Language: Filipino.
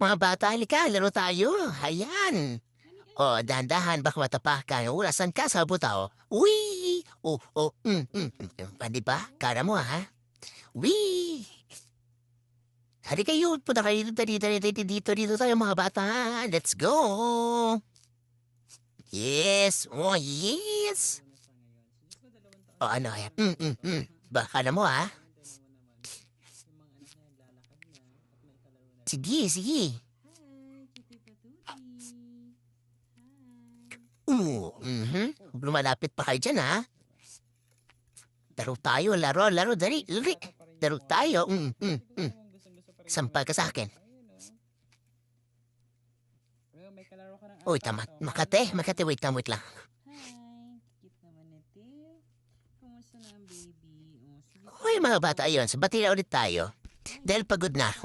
Mga bata, halika, laro tayo. Ayan. O, dahan-dahan, baka matapak ka. Urasan ka sa butaw. Uy! Pwede ba? Kara mo, ha? Uy! Halika kayo, punta kayo dito tayo mga bata. Let's go! Yes! Oh, yes! O, ano kaya? Baka na mo, ha? Sige, sige. Lumalapit pa kayo dyan, ha? Laro tayo, laro, dali. Laro tayo. Sampal ka sa akin. May kalaro ka ng Uy, tama. Makate, wait lang. Hi, cute naman ni Teo. Kumusta na ang baby? Oh, sige Uy, mga bata, ayun. Sabati na ulit tayo. Dahil pagod na ako.